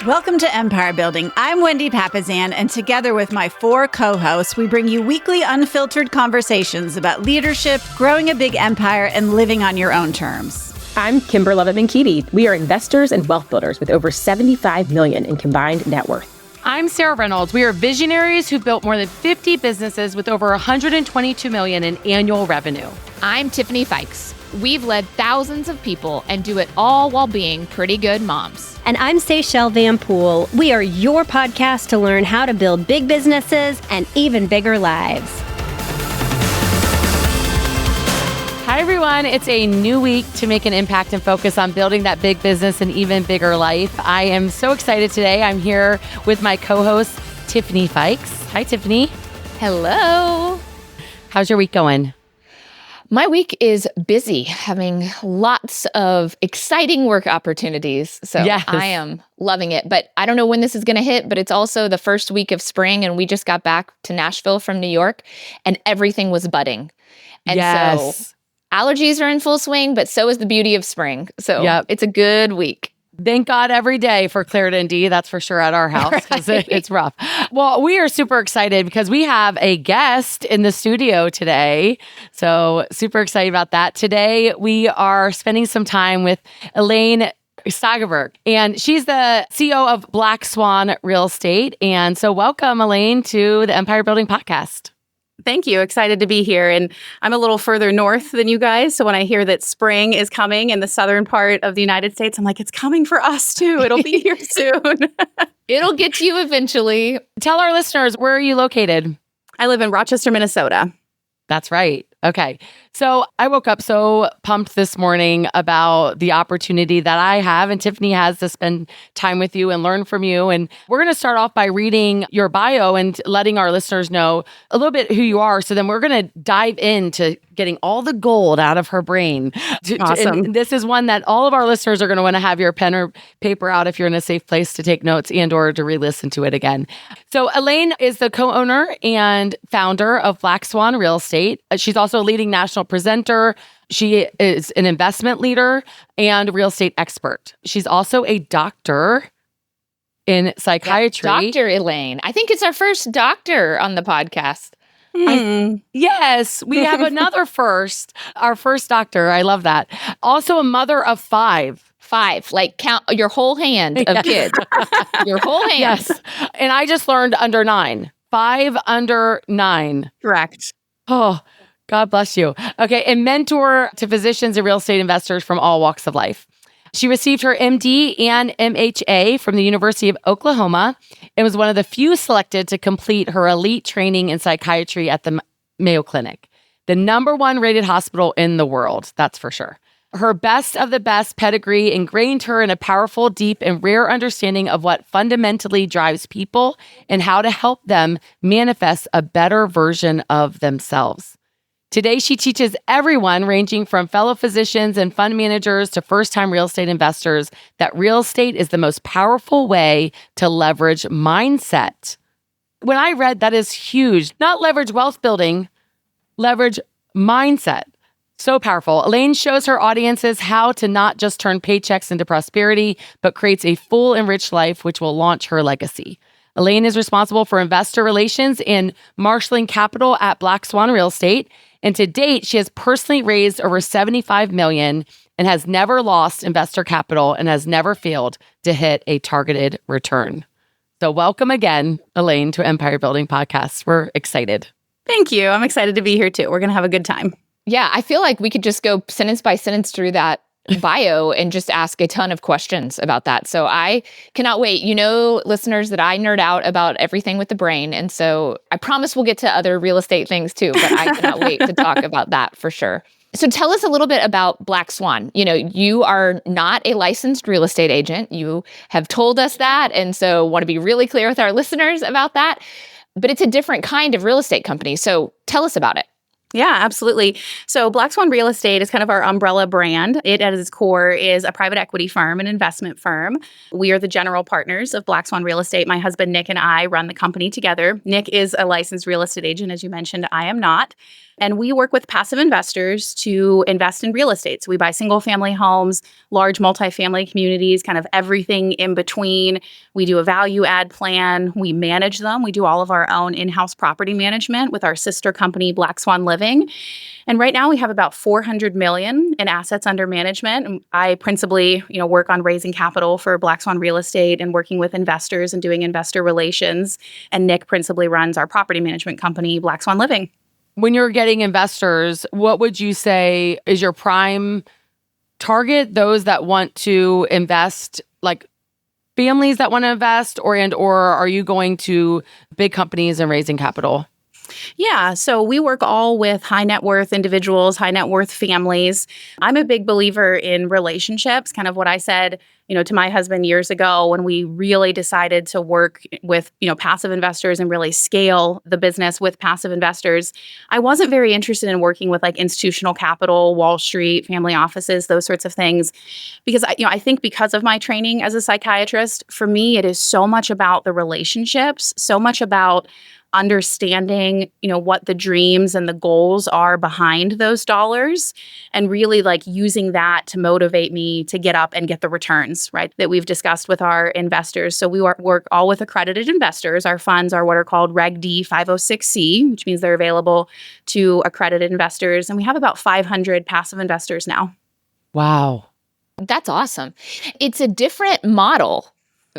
Welcome to Empire Building. I'm Wendy Papazan, and together with my 4 co-hosts, we bring you weekly unfiltered conversations about leadership, growing a big empire, and living on your own terms. I'm Kimber Levitt-Keaty. We are investors and wealth builders with over $75 million in combined net worth. I'm Sarah Reynolds. We are visionaries who built more than 50 businesses with over $122 million in annual revenue. I'm Tiffany Fikes. We've led thousands of people and do it all while being pretty good moms. And I'm Seychelle Van Poole. We are your podcast to learn how to build big businesses and even bigger lives. Hi, everyone. It's a new week to make an impact and focus on building that big business and even bigger life. I am so excited today. I'm here with my co-host, Tiffany Fikes. Hi, Tiffany. Hello. How's your week going? My week is busy, having lots of exciting work opportunities. So yes. I am loving it. But I don't know when this is going to hit, but it's also the first week of spring. And we just got back to Nashville from New York and everything was budding. And so allergies are in full swing, but so is the beauty of spring. So It's a good week. Thank God every day for Claritin D, that's for sure at our house, because it's rough. Well, we are super excited because we have a guest in the studio today. So super excited about that. Today, we are spending some time with Elaine Stageberg, and she's the CEO of Black Swan Real Estate. And so welcome, Elaine, to the Empire Building Podcast. Thank you. Excited to be here. And I'm a little further north than you guys. So when I hear that spring is coming in the southern part of the United States, I'm like, it's coming for us too. It'll be here soon. It'll get to you eventually. Tell our listeners, where are you located? I live in Rochester, Minnesota. That's right. Okay. So I woke up so pumped this morning about the opportunity that I have and Tiffany has to spend time with you and learn from you. And we're going to start off by reading your bio and letting our listeners know a little bit who you are. So then we're going to dive into getting all the gold out of her brain. Awesome. And this is one that all of our listeners are going to want to have your pen or paper out if you're in a safe place to take notes and or to re-listen to it again. So Elaine is the co-owner and founder of Black Swan Real Estate. She's also a leading national presenter. She is an investment leader and real estate expert. She's also a doctor in psychiatry. Dr. Elaine. I think it's our first doctor on the podcast. Yes, we have another first. Our first doctor. I love that. Also a mother of 5. 5, like count your whole hand of kids. Your whole hand. Yes. And I just learned under 9. 5 under 9. Correct. Oh, God bless you. Okay. And mentor to physicians and real estate investors from all walks of life. She received her MD and MHA from the University of Oklahoma and was one of the few selected to complete her elite training in psychiatry at the Mayo Clinic, the #1 rated hospital in the world. That's for sure. Her best of the best pedigree ingrained her in a powerful, deep, and rare understanding of what fundamentally drives people and how to help them manifest a better version of themselves. Today, she teaches everyone, ranging from fellow physicians and fund managers to first-time real estate investors, that real estate is the most powerful way to leverage mindset. When I read that is huge, not leverage wealth building, leverage mindset. So powerful. Elaine shows her audiences how to not just turn paychecks into prosperity, but creates a full, enriched life, which will launch her legacy. Elaine is responsible for investor relations and marshaling capital at Black Swan Real Estate. And to date, she has personally raised over $75 million and has never lost investor capital and has never failed to hit a targeted return. So welcome again, Elaine, to Empire Building Podcast. We're excited. Thank you. I'm excited to be here too. We're going to have a good time. Yeah, I feel like we could just go sentence by sentence through that bio and just ask a ton of questions about that. So I cannot wait. You know, listeners, that I nerd out about everything with the brain. And so I promise we'll get to other real estate things too, but I cannot wait to talk about that for sure. So tell us a little bit about Black Swan. You know, you are not a licensed real estate agent. You have told us that. And so want to be really clear with our listeners about that. But it's a different kind of real estate company. So tell us about it. Yeah, absolutely. So Black Swan Real Estate is kind of our umbrella brand. It, at its core, is a private equity firm, an investment firm. We are the general partners of Black Swan Real Estate. My husband, Nick, and I run the company together. Nick is a licensed real estate agent, as you mentioned. I am not. And we work with passive investors to invest in real estate. So we buy single family homes, large multifamily communities, kind of everything in between. We do a value add plan. We manage them. We do all of our own in-house property management with our sister company, Black Swan Living. And right now we have about 400 million in assets under management. And I principally, work on raising capital for Black Swan Real Estate and working with investors and doing investor relations. And Nick principally runs our property management company, Black Swan Living. When you're getting investors, what would you say is your prime target? Those that want to invest, like families that want to invest, or are you going to big companies and raising capital? Yeah, so we work all with high net worth individuals, high net worth families. I'm a big believer in relationships, kind of what I said, to my husband years ago when we really decided to work with, passive investors and really scale the business with passive investors. I wasn't very interested in working with like institutional capital, Wall Street, family offices, those sorts of things, because I think because of my training as a psychiatrist, for me, it is so much about the relationships, so much about understanding, what the dreams and the goals are behind those dollars, and really like using that to motivate me to get up and get the returns, right, that we've discussed with our investors. So we work all with accredited investors. Our funds are what are called Reg D 506C, which means they're available to accredited investors. And we have about 500 passive investors now. Wow. That's awesome. It's a different model,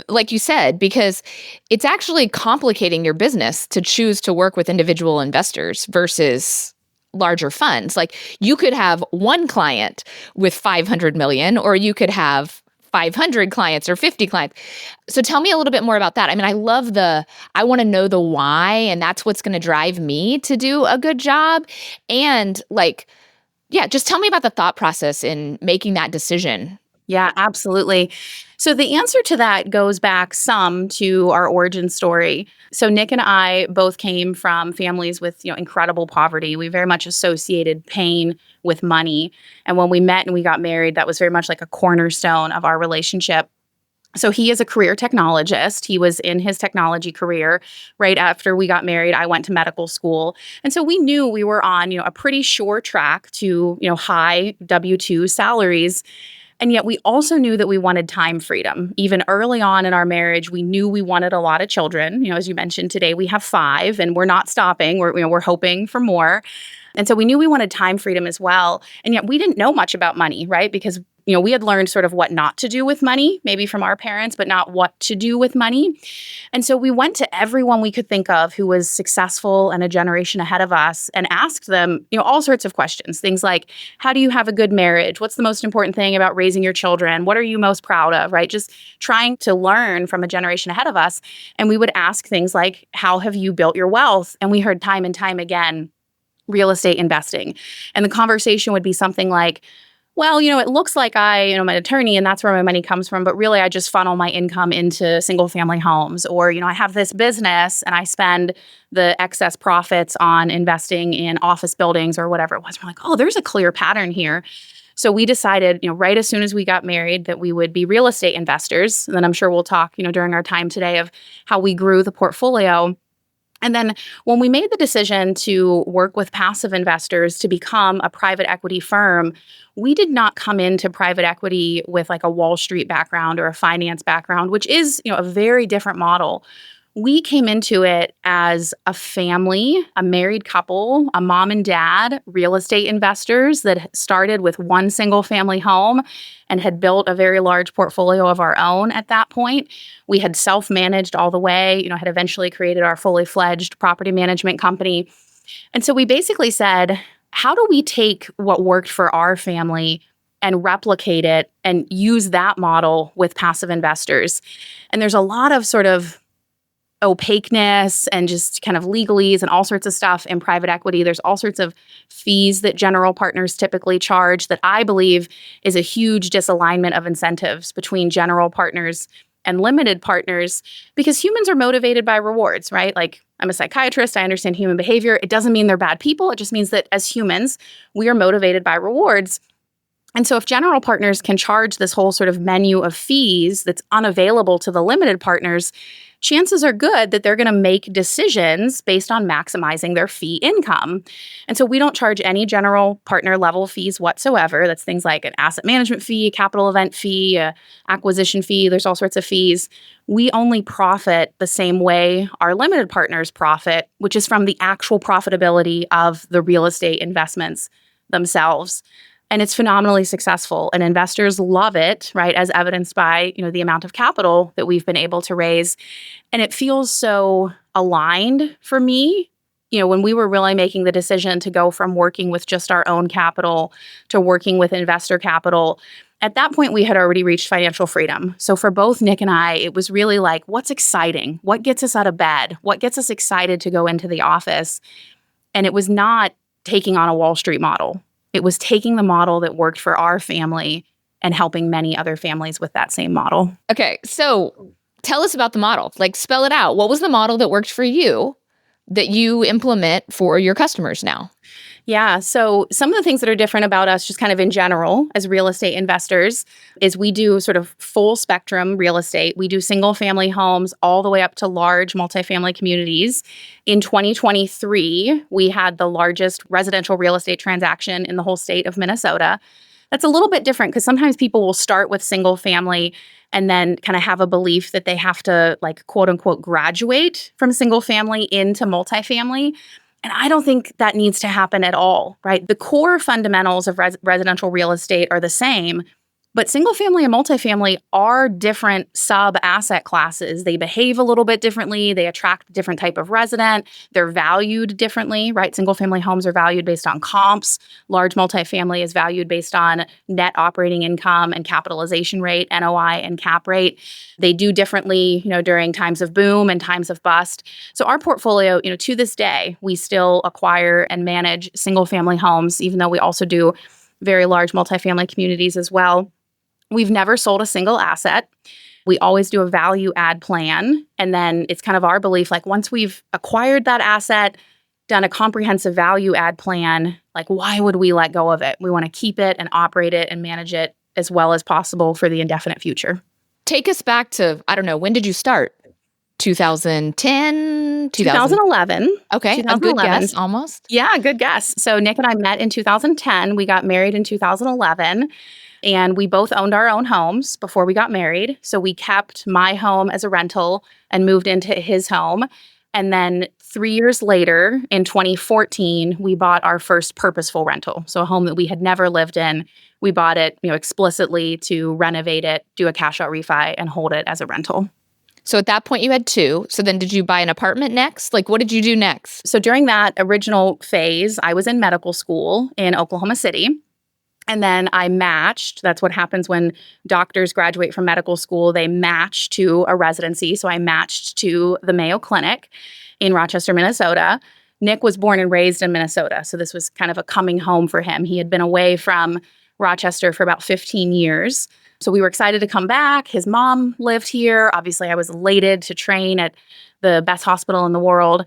like you said, because it's actually complicating your business to choose to work with individual investors versus larger funds. Like you could have one client with 500 million, or you could have 500 clients or 50 clients. So tell me a little bit more about that. I mean, I want to know the why, and that's what's going to drive me to do a good job. And just tell me about the thought process in making that decision. Yeah, absolutely. So the answer to that goes back some to our origin story. So Nick and I both came from families with, incredible poverty. We very much associated pain with money. And when we met and we got married, that was very much like a cornerstone of our relationship. So he is a career technologist. He was in his technology career. Right after we got married, I went to medical school. And so we knew we were on, a pretty sure track to, high W-2 salaries. And yet we also knew that we wanted time freedom. Even early on in our marriage, we knew we wanted a lot of children. As you mentioned today, we have 5 and we're not stopping. We're hoping for more. And so we knew we wanted time freedom as well. And yet we didn't know much about money, right? Because we had learned sort of what not to do with money, maybe from our parents, but not what to do with money. And so we went to everyone we could think of who was successful and a generation ahead of us and asked them, all sorts of questions. Things like, how do you have a good marriage? What's the most important thing about raising your children? What are you most proud of, right? Just trying to learn from a generation ahead of us. And we would ask things like, how have you built your wealth? And we heard time and time again, real estate investing. And the conversation would be something like, well, it looks like I'm an attorney and that's where my money comes from, but really I just funnel my income into single family homes. Or, I have this business and I spend the excess profits on investing in office buildings or whatever it was. We're like, oh, there's a clear pattern here. So we decided, right as soon as we got married, that we would be real estate investors. And then I'm sure we'll talk, during our time today of how we grew the portfolio. And then when we made the decision to work with passive investors to become a private equity firm, we did not come into private equity with like a Wall Street background or a finance background, which is, a very different model. We came into it as a family, a married couple, a mom and dad, real estate investors that started with one single family home and had built a very large portfolio of our own at that point. We had self-managed all the way, had eventually created our fully fledged property management company. And so we basically said, how do we take what worked for our family and replicate it and use that model with passive investors? And there's a lot of sort of opaqueness and just kind of legalese and all sorts of stuff in private equity. There's all sorts of fees that general partners typically charge that I believe is a huge disalignment of incentives between general partners and limited partners because humans are motivated by rewards, right? Like I'm a psychiatrist, I understand human behavior. It doesn't mean they're bad people. It just means that as humans, we are motivated by rewards. And so if general partners can charge this whole sort of menu of fees that's unavailable to the limited partners, chances are good that they're going to make decisions based on maximizing their fee income. And so we don't charge any general partner level fees whatsoever. That's things like an asset management fee, a capital event fee, a acquisition fee. There's all sorts of fees. We only profit the same way our limited partners profit, which is from the actual profitability of the real estate investments themselves. And it's phenomenally successful, and investors love it, right? As evidenced by, the amount of capital that we've been able to raise. And it feels so aligned for me. When we were really making the decision to go from working with just our own capital to working with investor capital, at that point, we had already reached financial freedom. So for both Nick and I, it was really like, what's exciting? What gets us out of bed? What gets us excited to go into the office? And it was not taking on a Wall Street model. It was taking the model that worked for our family and helping many other families with that same model. Okay, so tell us about the model. Like, spell it out. What was the model that worked for you that you implement for your customers now? Yeah, so some of the things that are different about us, just kind of in general, as real estate investors, is we do sort of full spectrum real estate. We do single family homes all the way up to large multifamily communities. In 2023, we had the largest residential real estate transaction in the whole state of Minnesota. That's a little bit different because sometimes people will start with single family and then kind of have a belief that they have to, like, quote unquote, graduate from single family into multifamily. And I don't think that needs to happen at all, right? The core fundamentals of residential real estate are the same, but single family and multifamily are different sub-asset classes. They behave a little bit differently. They attract a different type of resident. They're valued differently, right? Single family homes are valued based on comps. Large multifamily is valued based on net operating income and capitalization rate, NOI and cap rate. They do differently, during times of boom and times of bust. So our portfolio, to this day, we still acquire and manage single family homes, even though we also do very large multifamily communities as well. We've never sold a single asset. We always do a value add plan. And then it's kind of our belief, like once we've acquired that asset, done a comprehensive value add plan, like why would we let go of it? We want to keep it and operate it and manage it as well as possible for the indefinite future. Take us back to, I don't know, when did you start? 2010? 2011. Okay, 2011. A good guess, almost. Yeah, good guess. So Nick and I met in 2010. We got married in 2011. And we both owned our own homes before we got married. So we kept my home as a rental and moved into his home. And then 3 years later, in 2014, we bought our first purposeful rental. So a home that we had never lived in. We bought it, explicitly to renovate it, do a cash out refi, and hold it as a rental. So at that point you had two. So then did you buy an apartment next? Like, what did you do next? So during that original phase, I was in medical school in Oklahoma City. And then I matched. That's what happens when doctors graduate from medical school. They match to a residency. So I matched to the Mayo Clinic in Rochester, Minnesota. Nick was born and raised in Minnesota. So this was kind of a coming home for him. He had been away from Rochester for about 15 years. So we were excited to come back. His mom lived here. Obviously, I was elated to train at the best hospital in the world.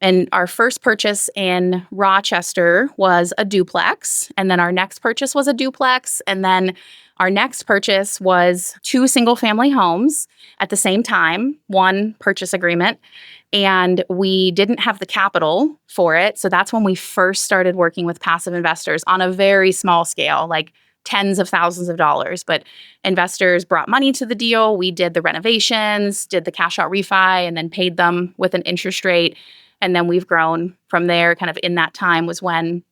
And our first purchase in Rochester was a duplex. And then our next purchase was a duplex. And then our next purchase was 2 single-family homes at the same time, one purchase agreement. And we didn't have the capital for it. So that's when we first started working with passive investors on a very small scale, like tens of thousands of dollars. But investors brought money to the deal. We did the renovations, did the cash out refi, and then paid them with an interest rate. And then we've grown from there. Kind of in that time was when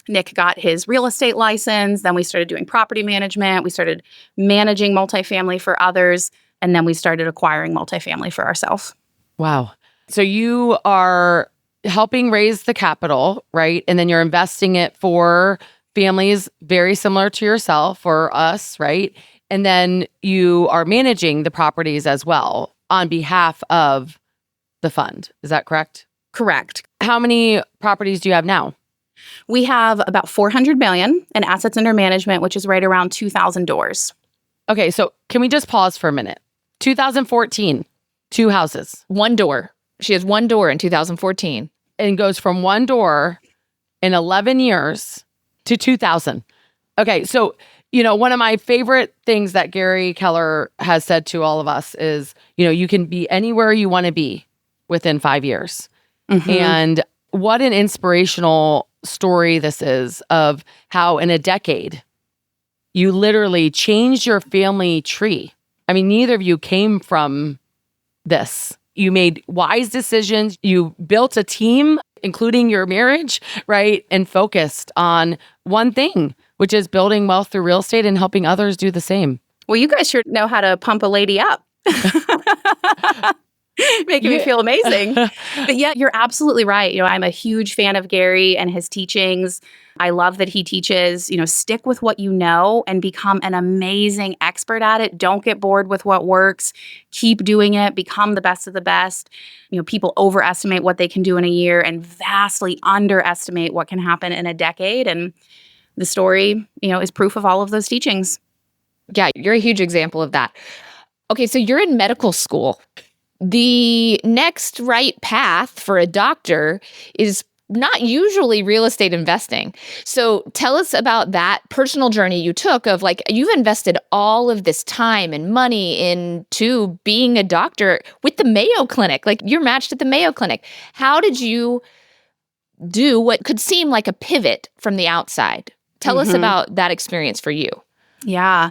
Nick got his real estate license. Then we started doing property management. We started managing multifamily for others. And then we started acquiring multifamily for ourselves. Wow. So you are helping raise the capital, right? And then you're investing it for families very similar to yourself or us, right? And then you are managing the properties as well on behalf of the fund. Is that correct? Correct. How many properties do you have now? We have about $400 million in assets under management, which is right around 2,000 doors. Okay, so can we just pause for a minute? 2014, 2 houses. One door. She has one door in 2014. And goes from one door in 11 years to 2,000. Okay, so, one of my favorite things that Gary Keller has said to all of us is, you can be anywhere you want to be within 5 years. Mm-hmm. And what an inspirational story this is of how in a decade, you literally changed your family tree. I mean, neither of you came from this. You made wise decisions. You built a team, including your marriage, right? And focused on one thing, which is building wealth through real estate and helping others do the same. Well, you guys sure know how to pump a lady up. Making me feel amazing. But yeah, you're absolutely right. I'm a huge fan of Gary and his teachings. I love that he teaches, stick with what you know and become an amazing expert at it. Don't get bored with what works. Keep doing it. Become the best of the best. People overestimate what they can do in a year and vastly underestimate what can happen in a decade. And the story, is proof of all of those teachings. Yeah, you're a huge example of that. Okay, so you're in medical school. The next right path for a doctor is not usually real estate investing. So tell us about that personal journey you took of you've invested all of this time and money into being a doctor with the Mayo Clinic. You're matched at the Mayo Clinic. How did you do what could seem like a pivot from the outside? Tell us about that experience for you. Yeah.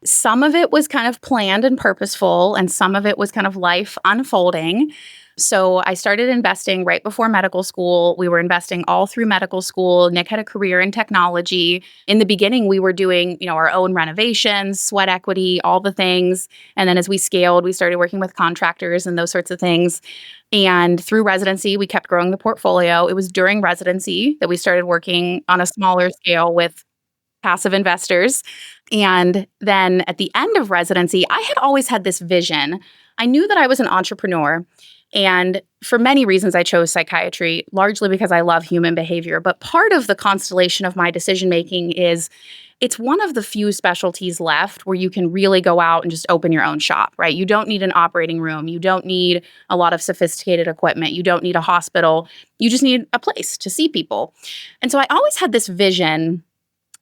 Some of it was kind of planned and purposeful, and some of it was kind of life unfolding. So I started investing right before medical school. We were investing all through medical school. Nick had a career in technology. In the beginning, we were doing, our own renovations, sweat equity, all the things. And then as we scaled, we started working with contractors and those sorts of things. And through residency, we kept growing the portfolio. It was during residency that we started working on a smaller scale with passive investors. And then at the end of residency, I had always had this vision. I knew that I was an entrepreneur. And for many reasons, I chose psychiatry, largely because I love human behavior. But part of the constellation of my decision-making is it's one of the few specialties left where you can really go out and just open your own shop, right? You don't need an operating room. You don't need a lot of sophisticated equipment. You don't need a hospital. You just need a place to see people. And so I always had this vision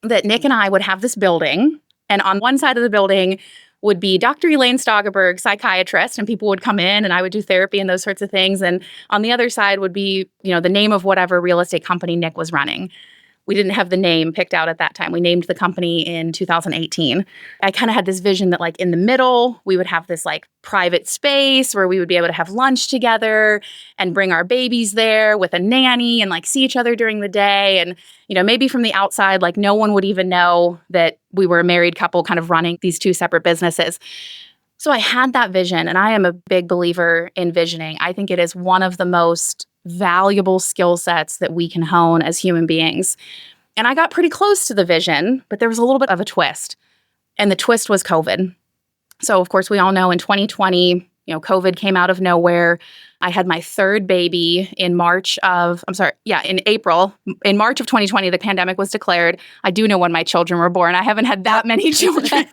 that Nick and I would have this building, and on one side of the building would be Dr. Elaine Stageberg, psychiatrist, and people would come in and I would do therapy and those sorts of things. And on the other side would be, the name of whatever real estate company Nick was running. We didn't have the name picked out at that time. We named the company in 2018. I kind of had this vision that in the middle, we would have this private space where we would be able to have lunch together and bring our babies there with a nanny and see each other during the day. And, maybe from the outside, no one would even know that we were a married couple kind of running these two separate businesses. So I had that vision, and I am a big believer in visioning. I think it is one of the most valuable skill sets that we can hone as human beings. And I got pretty close to the vision, but there was a little bit of a twist. And the twist was COVID. So of course, we all know in 2020, COVID came out of nowhere. I had my third baby in April. In March of 2020, the pandemic was declared. I do know when my children were born. I haven't had that many children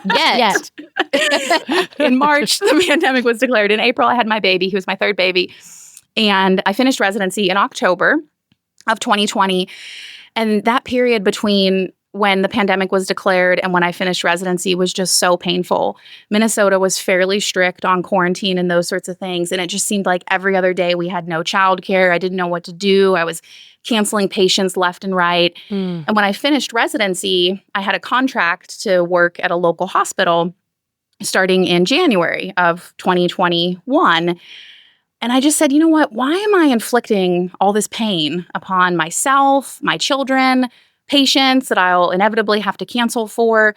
Yet. In March, the pandemic was declared. In April, I had my baby. He was my third baby. And I finished residency in October of 2020. And that period between when the pandemic was declared and when I finished residency was just so painful. Minnesota was fairly strict on quarantine and those sorts of things. And it just seemed like every other day we had no childcare. I didn't know what to do. I was canceling patients left and right. And when I finished residency, I had a contract to work at a local hospital starting in January of 2021. And I just said, you know what? Why am I inflicting all this pain upon myself, my children, patients that I'll inevitably have to cancel for?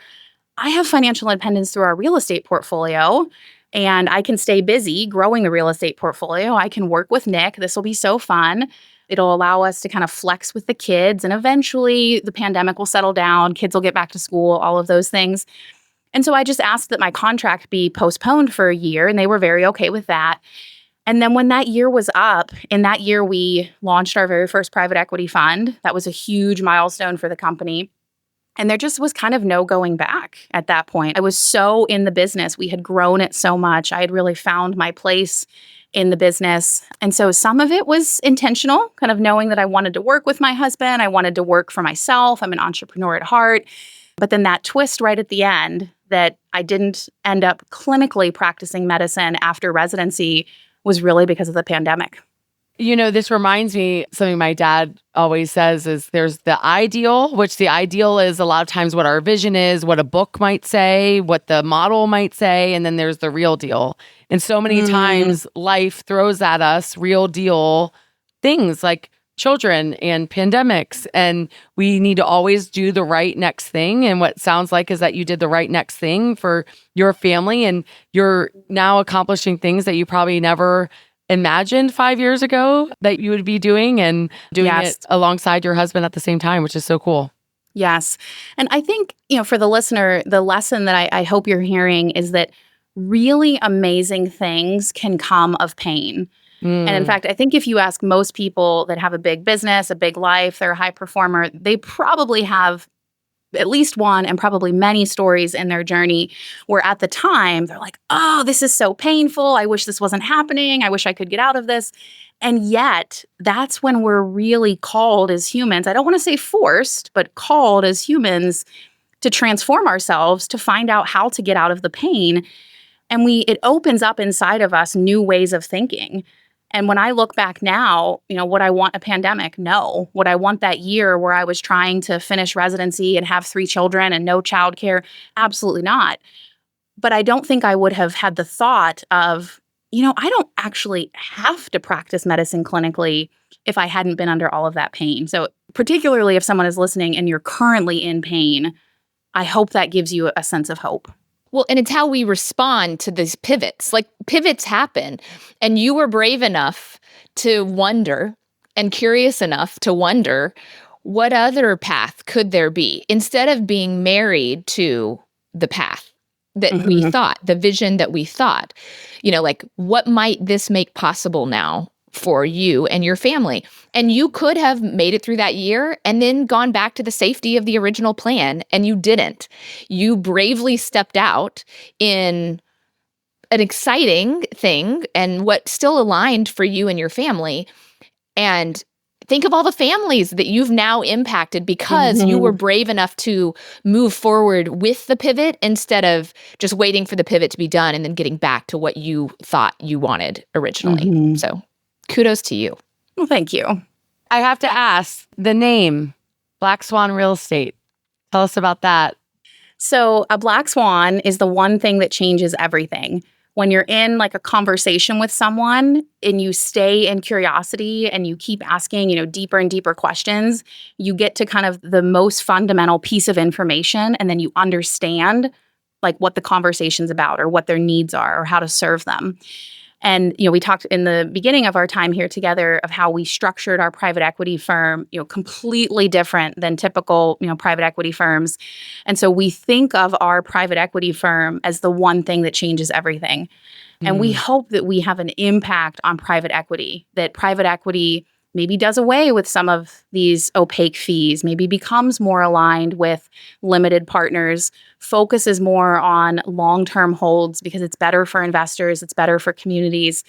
I have financial independence through our real estate portfolio, and I can stay busy growing the real estate portfolio. I can work with Nick. This will be so fun. It'll allow us to kind of flex with the kids, and eventually the pandemic will settle down. Kids will get back to school, all of those things. And so I just asked that my contract be postponed for a year, and they were very okay with that. And then when that year was up, in that year, we launched our very first private equity fund. That was a huge milestone for the company. And there just was kind of no going back at that point. I was so in the business. We had grown it so much. I had really found my place in the business. And so some of it was intentional, kind of knowing that I wanted to work with my husband. I wanted to work for myself. I'm an entrepreneur at heart. But then that twist right at the end that I didn't end up clinically practicing medicine after residency was really because of the pandemic. You know, this reminds me, something my dad always says is there's the ideal, which the ideal is a lot of times what our vision is, what a book might say, what the model might say, and then there's the real deal. And so many times life throws at us real deal things like children and pandemics, and we need to always do the right next thing. And what sounds like is that you did the right next thing for your family, and you're now accomplishing things that you probably never imagined 5 years ago that you would be doing, and doing it alongside your husband at the same time, which is so cool. Yes. And I think, for the listener, the lesson that I hope you're hearing is that really amazing things can come of pain. And in fact, I think if you ask most people that have a big business, a big life, they're a high performer, they probably have at least one and probably many stories in their journey where at the time they're like, oh, this is so painful. I wish this wasn't happening. I wish I could get out of this. And yet that's when we're really called as humans. I don't want to say forced, but called as humans to transform ourselves, to find out how to get out of the pain. And it opens up inside of us new ways of thinking. And when I look back now, would I want a pandemic? No. Would I want that year where I was trying to finish residency and have 3 children and no childcare? Absolutely not. But I don't think I would have had the thought of, I don't actually have to practice medicine clinically if I hadn't been under all of that pain. So particularly if someone is listening and you're currently in pain, I hope that gives you a sense of hope. Well, and it's how we respond to these pivots. Like pivots happen, and you were brave enough to wonder and curious enough to wonder what other path could there be instead of being married to the path that we thought, the vision that we thought, like what might this make possible now for you and your family? And you could have made it through that year and then gone back to the safety of the original plan, and you didn't. You bravely stepped out in an exciting thing and what still aligned for you and your family. And think of all the families that you've now impacted because you were brave enough to move forward with the pivot instead of just waiting for the pivot to be done and then getting back to what you thought you wanted originally. So kudos to you. Well, thank you. I have to ask, the name, Black Swan Real Estate. Tell us about that. So a black swan is the one thing that changes everything. When you're in like a conversation with someone and you stay in curiosity and you keep asking, deeper and deeper questions, you get to kind of the most fundamental piece of information, and then you understand like what the conversation's about or what their needs are or how to serve them. And, we talked in the beginning of our time here together of how we structured our private equity firm, completely different than typical, private equity firms. And so we think of our private equity firm as the one thing that changes everything. And we hope that we have an impact on private equity, that private equity maybe does away with some of these opaque fees, maybe becomes more aligned with limited partners, focuses more on long-term holds because it's better for investors, it's better for communities.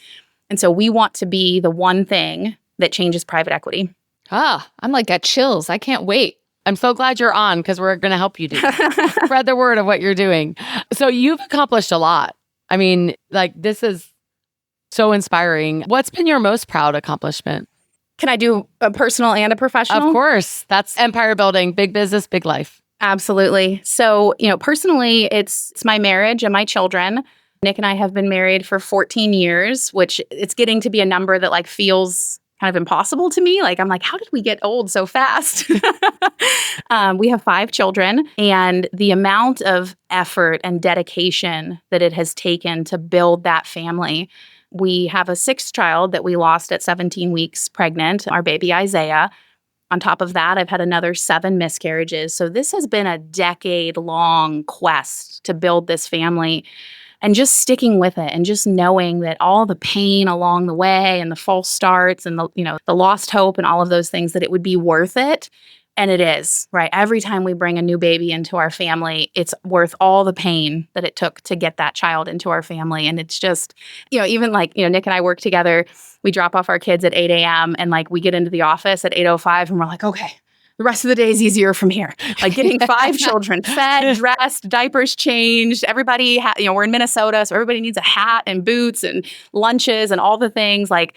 And so we want to be the one thing that changes private equity. I'm like got chills. I can't wait. I'm so glad you're on because we're going to help you do that. Spread the word of what you're doing. So you've accomplished a lot. I mean, like this is so inspiring. What's been your most proud accomplishment? Can I do a personal and a professional? Of course. That's empire building, big business, big life. Absolutely. So, personally, it's my marriage and my children. Nick and I have been married for 14 years, which it's getting to be a number that like feels kind of impossible to me. Like, I'm like, how did we get old so fast? We have 5 children, and the amount of effort and dedication that it has taken to build that family. We have a 6th child that we lost at 17 weeks pregnant, our baby Isaiah. On top of that, I've had another 7 miscarriages. So this has been a decade-long quest to build this family, and just sticking with it and just knowing that all the pain along the way and the false starts and the lost hope and all of those things, that it would be worth it And it is, right? Every time we bring a new baby into our family, it's worth all the pain that it took to get that child into our family. And it's just, even like, Nick and I work together. We drop off our kids at 8 a.m. and like we get into the office at 8:05 and we're like, okay, the rest of the day is easier from here. Like getting 5 children fed, dressed, diapers changed. Everybody, we're in Minnesota, so everybody needs a hat and boots and lunches and all the things. Like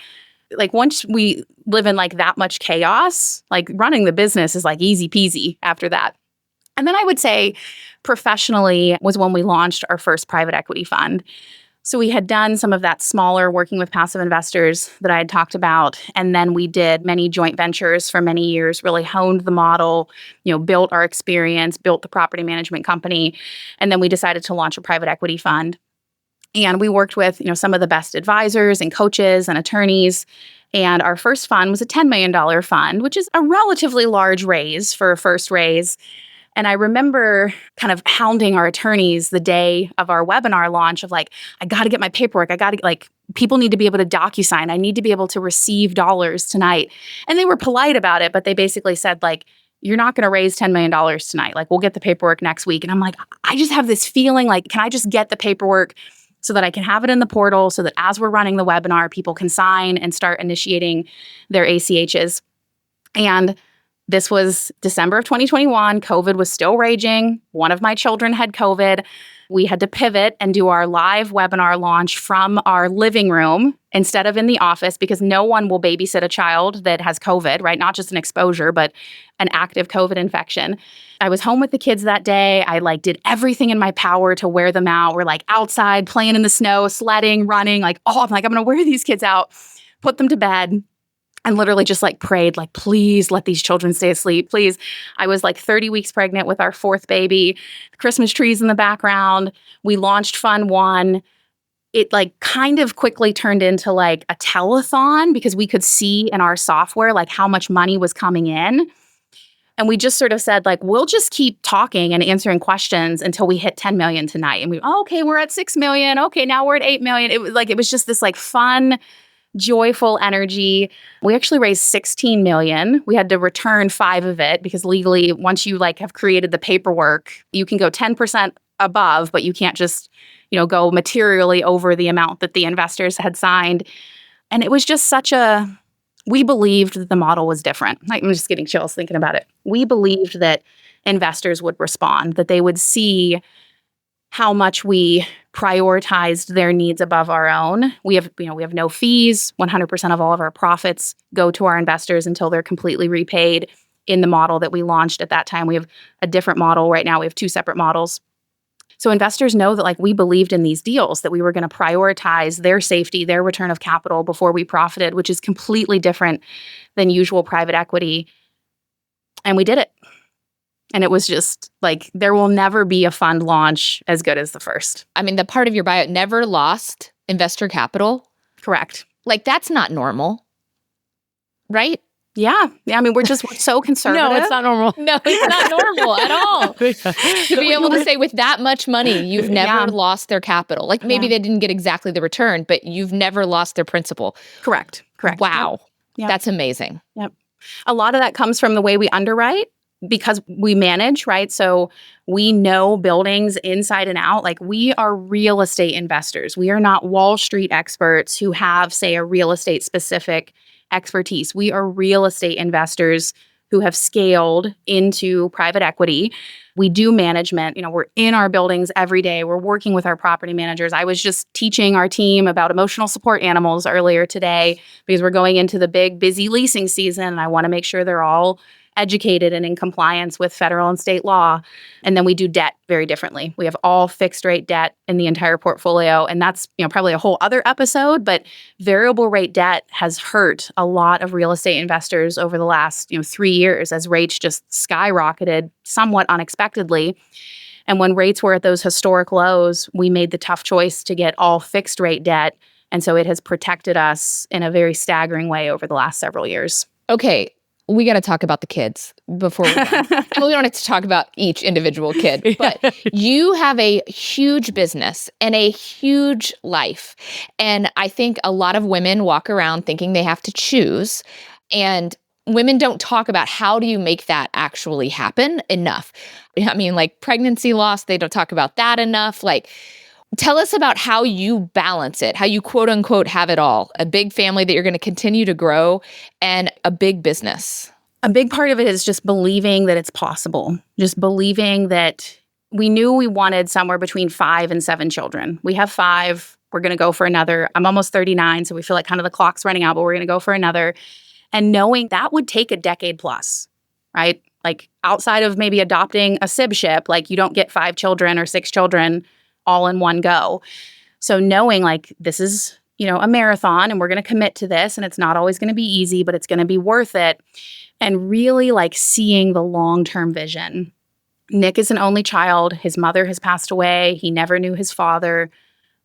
once we live in like that much chaos, like running the business is like easy peasy after that. And then I would say professionally was when we launched our first private equity fund. So we had done some of that smaller working with passive investors that I had talked about. And then we did many joint ventures for many years, really honed the model, built our experience, built the property management company. And then we decided to launch a private equity fund. And we worked with, some of the best advisors and coaches and attorneys. And our first fund was a $10 million fund, which is a relatively large raise for a first raise. And I remember kind of hounding our attorneys the day of our webinar launch of like, I got to get my paperwork. People need to be able to DocuSign. I need to be able to receive dollars tonight. And they were polite about it, but they basically said like, you're not going to raise $10 million tonight. Like, we'll get the paperwork next week. And I'm like, I just have this feeling like, can I just get the paperwork so that I can have it in the portal so that as we're running the webinar, people can sign and start initiating their ACHs. And this was December of 2021. COVID was still raging. One of my children had COVID. We had to pivot and do our live webinar launch from our living room instead of in the office because no one will babysit a child that has COVID, right? Not just an exposure, but an active COVID infection. I was home with the kids that day. I did everything in my power to wear them out. We're outside playing in the snow, sledding, running, I'm going to wear these kids out, put them to bed. And literally just prayed, please let these children stay asleep, please. I was 30 weeks pregnant with our 4th baby, Christmas trees in the background. We launched Fund 1. It kind of quickly turned into a telethon because we could see in our software how much money was coming in. And we just sort of said we'll just keep talking and answering questions until we hit 10 million tonight. And okay, we're at 6 million. Okay, now we're at 8 million. It was just this fun, joyful energy. We actually raised 16 million. We had to return 5 of it because legally, once you have created the paperwork, you can go 10% above, but you can't just, go materially over the amount that the investors had signed. And it was just we believed that the model was different. I'm just getting chills thinking about it. We believed that investors would respond, that they would see how much we prioritized their needs above our own. We have no fees. 100% of all of our profits go to our investors until they're completely repaid in the model that we launched at that time. We have a different model right now. We have 2 separate models. So investors know that we believed in these deals, that we were going to prioritize their safety, their return of capital before we profited, which is completely different than usual private equity. And we did it. And it was just there will never be a fund launch as good as the first. I mean, the part of your bio, never lost investor capital. Correct. That's not normal, right? Yeah. I mean, we're so conservative. No, it's not normal. No, it's not normal at all. To be able to say with that much money, you've never lost their capital. Maybe they didn't get exactly the return, but you've never lost their principal. Correct. Wow. Yep. That's amazing. Yep. A lot of that comes from the way we underwrite. Because we manage, right? So we know buildings inside and out. We are real estate investors. We are not Wall Street experts who have, say, a real estate specific expertise. We are real estate investors who have scaled into private equity. We do management. We're in our buildings every day. We're working with our property managers. I was just teaching our team about emotional support animals earlier today because we're going into the big, busy leasing season. And I want to make sure they're all educated and in compliance with federal and state law. And then we do debt very differently. We have all fixed rate debt in the entire portfolio. And that's, probably a whole other episode, but variable rate debt has hurt a lot of real estate investors over the last, 3 years as rates just skyrocketed somewhat unexpectedly. And when rates were at those historic lows, we made the tough choice to get all fixed rate debt. And so it has protected us in a very staggering way over the last several years. Okay. We got to talk about the kids before we go. Well, we don't have to talk about each individual kid, but you have a huge business and a huge life. And I think a lot of women walk around thinking they have to choose. And women don't talk about how do you make that actually happen enough. I mean, like pregnancy loss, they don't talk about that enough. Like, tell us about how you balance it, how you quote unquote have it all, a big family that you're going to continue to grow and a big business. A big part of it is just believing that it's possible, just believing that we knew we wanted somewhere between 5 and 7 children. We have 5. We're going to go for another. I'm almost 39, so we feel like kind of the clock's running out, but we're going to go for another. And knowing that would take a decade plus, right? Like outside of maybe adopting a sibship, like you don't get 5 children or 6 children all in one go. So knowing like this is, a marathon and we're going to commit to this and it's not always going to be easy, but it's going to be worth it. And really like seeing the long-term vision. Nick is an only child. His mother has passed away. He never knew his father.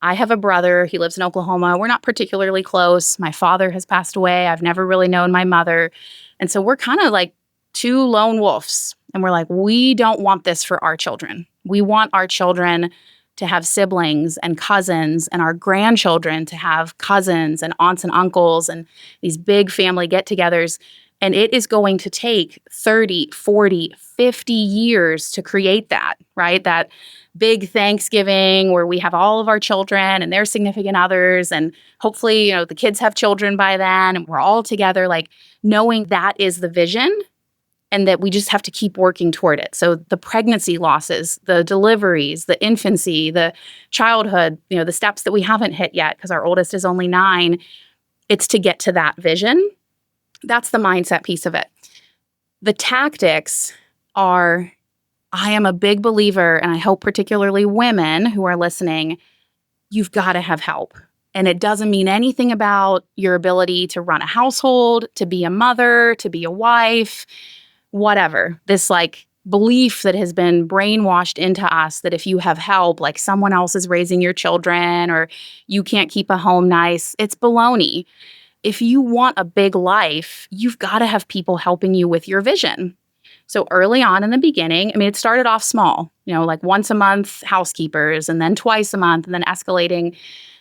I have a brother. He lives in Oklahoma. We're not particularly close. My father has passed away. I've never really known my mother. And so we're kind of like 2 lone wolves. And we're like, we don't want this for our children. We want our children to have siblings and cousins and our grandchildren to have cousins and aunts and uncles and these big family get-togethers. And it is going to take 30, 40, 50 years to create that, right? That big Thanksgiving where we have all of our children and their significant others. And hopefully, the kids have children by then and we're all together, like knowing that is the vision and that we just have to keep working toward it. So the pregnancy losses, the deliveries, the infancy, the childhood, the steps that we haven't hit yet because our oldest is only 9, it's to get to that vision. That's the mindset piece of it. The tactics are, I am a big believer, and I hope particularly women who are listening, you've got to have help. And it doesn't mean anything about your ability to run a household, to be a mother, to be a wife, whatever. This like belief that has been brainwashed into us that if you have help, like someone else is raising your children or you can't keep a home nice, it's baloney. If you want a big life, you've got to have people helping you with your vision. So early on in the beginning, it started off small, like once a month housekeepers and then twice a month and then escalating.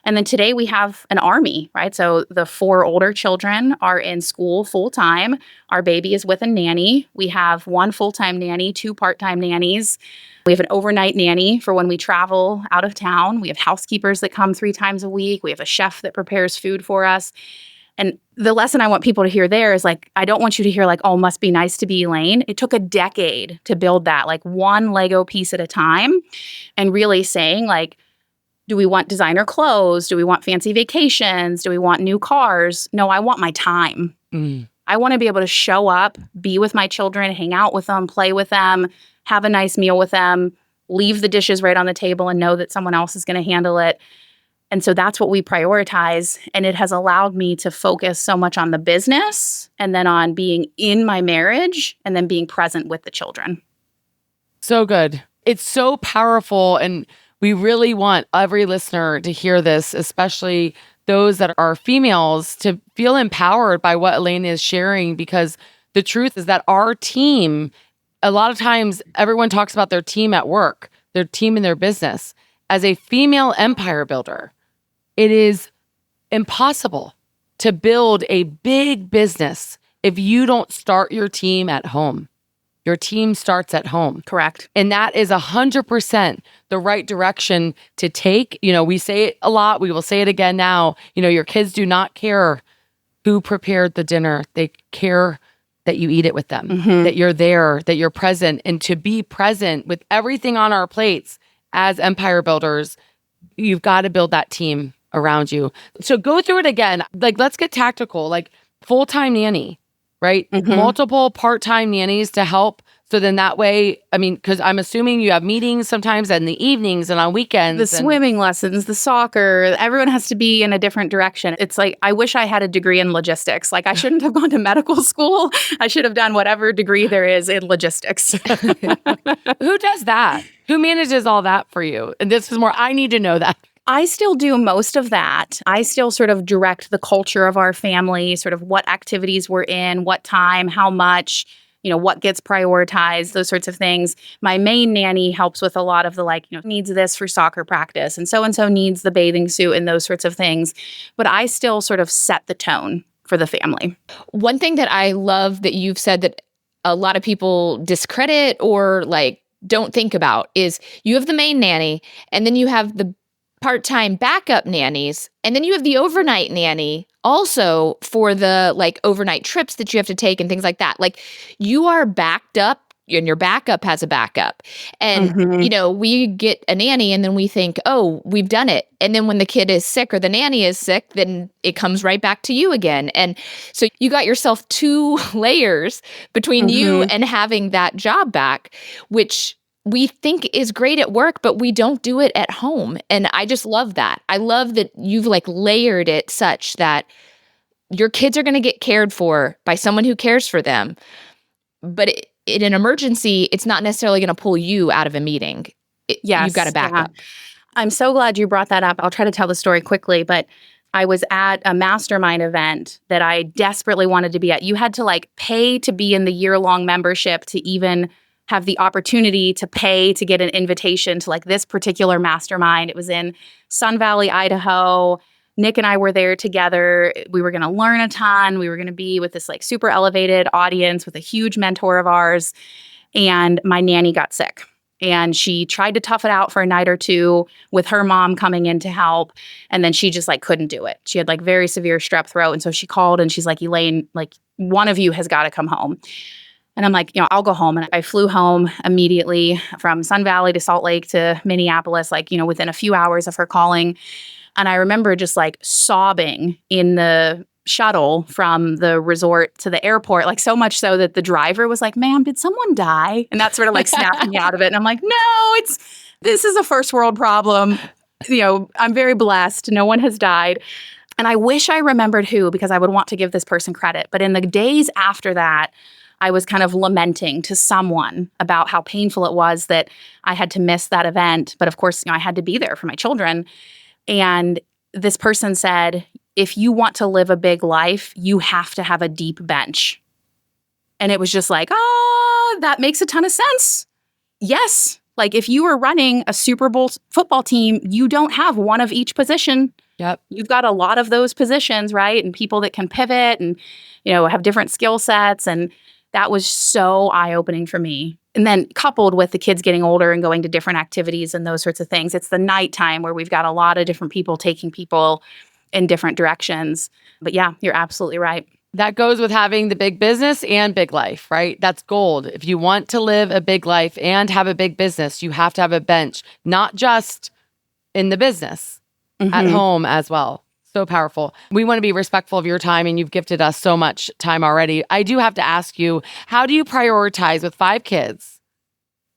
And then today we have an army, right? So the 4 older children are in school full time. Our baby is with a nanny. We have 1 full-time nanny, 2 part-time nannies. We have an overnight nanny for when we travel out of town. We have housekeepers that come 3 times a week. We have a chef that prepares food for us. And the lesson I want people to hear there is like, I don't want you to hear like, oh, must be nice to be Elaine. It took a decade to build that, like 1 Lego piece at a time. And really saying like, do we want designer clothes? Do we want fancy vacations? Do we want new cars? No, I want my time. I want to be able to show up, be with my children, hang out with them, play with them, have a nice meal with them, leave the dishes right on the table and know that someone else is going to handle it. And so that's what we prioritize. And it has allowed me to focus so much on the business and then on being in my marriage and then being present with the children. So good. It's so powerful. And we really want every listener to hear this, especially those that are females, to feel empowered by what Elaine is sharing, because the truth is that our team, a lot of times everyone talks about their team at work, their team in their business. As a female empire builder, it is impossible to build a big business if you don't start your team at home. Your team starts at home. Correct. And that is 100% the right direction to take. We say it a lot. We will say it again now. Your kids do not care who prepared the dinner. They care that you eat it with them, that you're there, that you're present. And to be present with everything on our plates as empire builders, you've got to build that team around you. So go through it again. Like, let's get tactical, like full-time nanny, right? Multiple part-time nannies to help. So then that way, because I'm assuming you have meetings sometimes in the evenings and on weekends. The swimming lessons, the soccer, everyone has to be in a different direction. It's like, I wish I had a degree in logistics. Like, I shouldn't have gone to medical school. I should have done whatever degree there is in logistics. Who does that? Who manages all that for you? And this is more, I need to know that. I still do most of that. I still sort of direct the culture of our family, sort of what activities we're in, what time, how much, what gets prioritized, those sorts of things. My main nanny helps with a lot of the needs this for soccer practice and so needs the bathing suit and those sorts of things. But I still sort of set the tone for the family. One thing that I love that you've said that a lot of people discredit or like don't think about is you have the main nanny, and then you have the part-time backup nannies, and then you have the overnight nanny also for the like overnight trips that you have to take and things like that. Like you are backed up, and your backup has a backup. And, we get a nanny and then we think, oh, we've done it. And then when the kid is sick or the nanny is sick, then it comes right back to you again. And so you got yourself 2 layers between you and having that job back, which we think is great at work, but we don't do it at home. And I just love that. I love that you've like layered it such that your kids are going to get cared for by someone who cares for them. But in an emergency, it's not necessarily going to pull you out of a meeting. You've got a backup. Yeah. I'm so glad you brought that up. I'll try to tell the story quickly, but I was at a mastermind event that I desperately wanted to be at. You had to like pay to be in the year-long membership to even have the opportunity to pay to get an invitation to like this particular mastermind. It was in Sun Valley, Idaho. Nick and I were there together. We were going to learn a ton. We were going to be with this like super elevated audience with a huge mentor of ours. And my nanny got sick. And she tried to tough it out for a night or two with her mom coming in to help. And then she just like couldn't do it. She had like very severe strep throat. And so she called and she's like, Elaine, like one of you has got to come home. And I'm like, I'll go home. And I flew home immediately from Sun Valley to Salt Lake to Minneapolis, like, within a few hours of her calling. And I remember just like sobbing in the shuttle from the resort to the airport, like so much so that the driver was like, ma'am, did someone die? And that sort of like snapped me out of it. And I'm like, no, this is a first world problem. I'm very blessed. No one has died. And I wish I remembered who, because I would want to give this person credit. But in the days after that, I was kind of lamenting to someone about how painful it was that I had to miss that event. But of course, I had to be there for my children. And this person said, if you want to live a big life, you have to have a deep bench. And it was just like, that makes a ton of sense. Yes. Like if you are running a Super Bowl football team, you don't have one of each position. Yep. You've got a lot of those positions, right? And people that can pivot and, have different skill sets. And that was so eye-opening for me. And then coupled with the kids getting older and going to different activities and those sorts of things, it's the nighttime where we've got a lot of different people taking people in different directions. But yeah, you're absolutely right. That goes with having the big business and big life, right? That's gold. If you want to live a big life and have a big business, you have to have a bench, not just in the business, at home as well. So powerful. We want to be respectful of your time, and you've gifted us so much time already. I do have to ask you, how do you prioritize with 5 kids?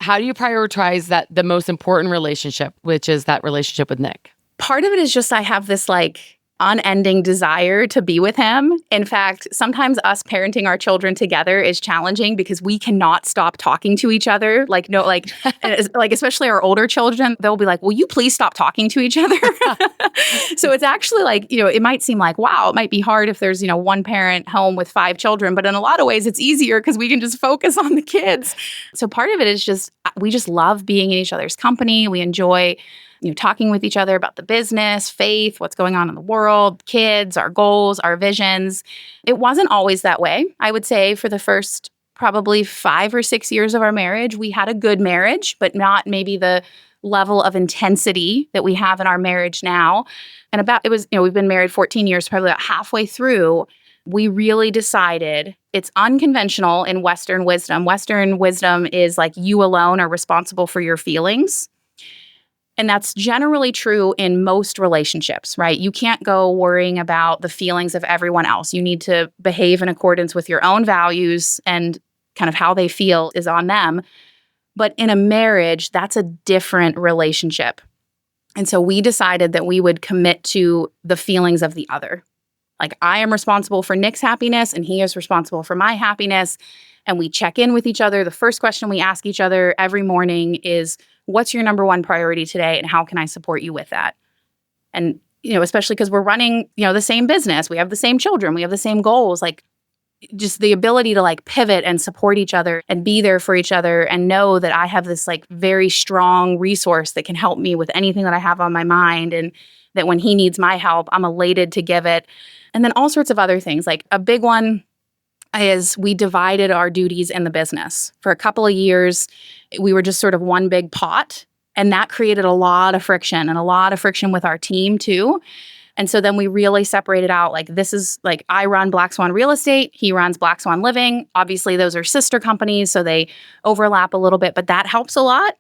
How do you prioritize that the most important relationship, which is that relationship with Nick? Part of it is just I have this like unending desire to be with him. In fact, sometimes us parenting our children together is challenging because we cannot stop talking to each other. Like, especially our older children, they'll be like, will you please stop talking to each other? So it's actually like, it might seem like, wow, it might be hard if there's, one parent home with 5 children, but in a lot of ways it's easier because we can just focus on the kids. So part of it is just, we just love being in each other's company. We enjoy talking with each other about the business, faith, what's going on in the world, kids, our goals, our visions. It wasn't always that way. I would say for the first probably 5 or 6 years of our marriage, we had a good marriage, but not maybe the level of intensity that we have in our marriage now. And we've been married 14 years, probably about halfway through, we really decided it's unconventional in Western wisdom. Western wisdom is like you alone are responsible for your feelings. And that's generally true in most relationships, right? You can't go worrying about the feelings of everyone else. You need to behave in accordance with your own values, and kind of how they feel is on them. But in a marriage, that's a different relationship. And so we decided that we would commit to the feelings of the other. Like I am responsible for Nick's happiness and he is responsible for my happiness. And we check in with each other. The first question we ask each other every morning is, what's your number one priority today, and how can I support you with that? And, especially because we're running, the same business, we have the same children, we have the same goals, like just the ability to like pivot and support each other and be there for each other and know that I have this like very strong resource that can help me with anything that I have on my mind. And that when he needs my help, I'm elated to give it. And then all sorts of other things. Like a big one is we divided our duties in the business. For a couple of years, we were just sort of one big pot. And that created a lot of friction with our team too. And so then we really separated out, like, this is like, I run Black Swan Real Estate, he runs Black Swan Living. Obviously, those are sister companies, so they overlap a little bit, but that helps a lot.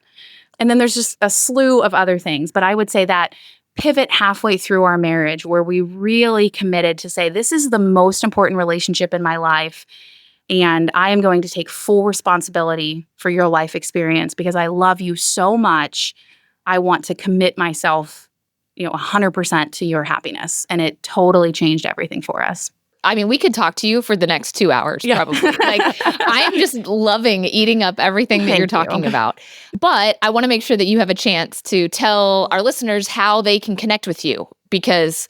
And then there's just a slew of other things. But I would say that pivot halfway through our marriage where we really committed to say, this is the most important relationship in my life. And I am going to take full responsibility for your life experience because I love you so much. I want to commit myself 100% to your happiness. And it totally changed everything for us. I mean, we could talk to you for the next 2 hours, probably. Like, I am just loving eating up everything that you're talking about. But I want to make sure that you have a chance to tell our listeners how they can connect with you, because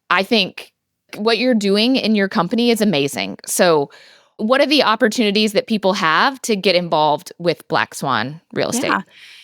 I think what you're doing in your company is amazing. So what are the opportunities that people have to get involved with Black Swan Real Estate? Yeah.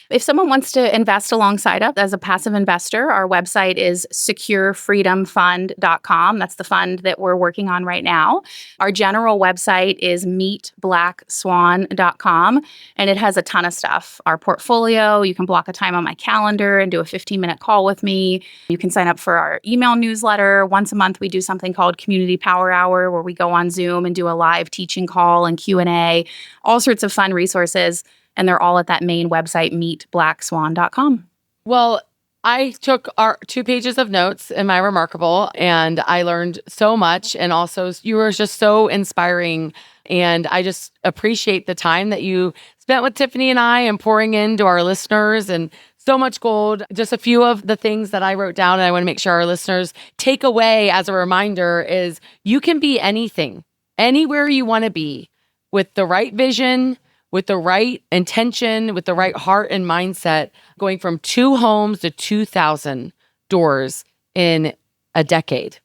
If someone wants to invest alongside us as a passive investor, our website is securefreedomfund.com. That's the fund that we're working on right now. Our general website is meetblackswan.com, and it has a ton of stuff. Our portfolio, you can block a time on my calendar and do a 15-minute call with me. You can sign up for our email newsletter. Once a month, we do something called Community Power Hour, where we go on Zoom and do a live teaching call and Q&A, all sorts of fun resources. And they're all at that main website, meetblackswan.com. Well, I took our 2 pages of notes in my Remarkable, and I learned so much. And also, you were just so inspiring. And I just appreciate the time that you spent with Tiffany and I and pouring into our listeners, and so much gold. Just a few of the things that I wrote down, and I want to make sure our listeners take away as a reminder is you can be anything, anywhere you want to be, with the right vision, with the right intention, with the right heart and mindset, going from 2 homes to 2,000 doors in a decade.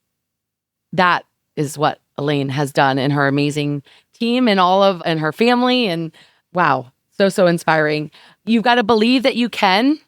That is what Elaine has done in her amazing team and her family. And wow, so inspiring. You've got to believe that you can.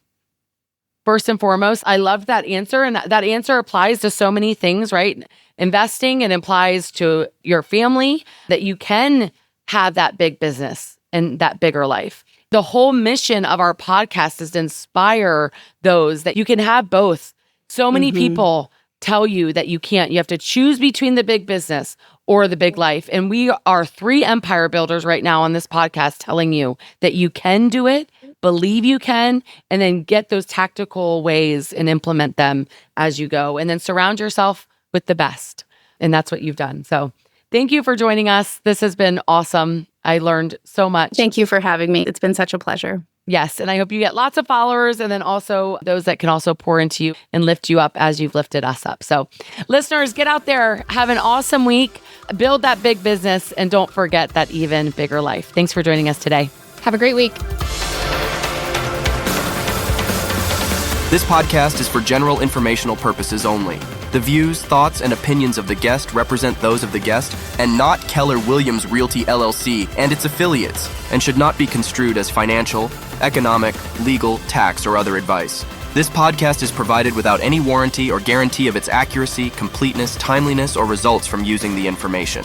First and foremost, I loved that answer. And that answer applies to so many things, right? Investing, it applies to your family, that you can have that big business and that bigger life. The whole mission of our podcast is to inspire those that you can have both. So many people tell you that you can't. You have to choose between the big business or the big life. And we are 3 empire builders right now on this podcast telling you that you can do it, believe you can, and then get those tactical ways and implement them as you go. And then surround yourself with the best. And that's what you've done. So thank you for joining us. This has been awesome. I learned so much. Thank you for having me. It's been such a pleasure. Yes. And I hope you get lots of followers, and then also those that can also pour into you and lift you up as you've lifted us up. So listeners, get out there, have an awesome week, build that big business, and don't forget that even bigger life. Thanks for joining us today. Have a great week. This podcast is for general informational purposes only. The views, thoughts, and opinions of the guest represent those of the guest and not Keller Williams Realty LLC and its affiliates, and should not be construed as financial, economic, legal, tax, or other advice. This podcast is provided without any warranty or guarantee of its accuracy, completeness, timeliness, or results from using the information.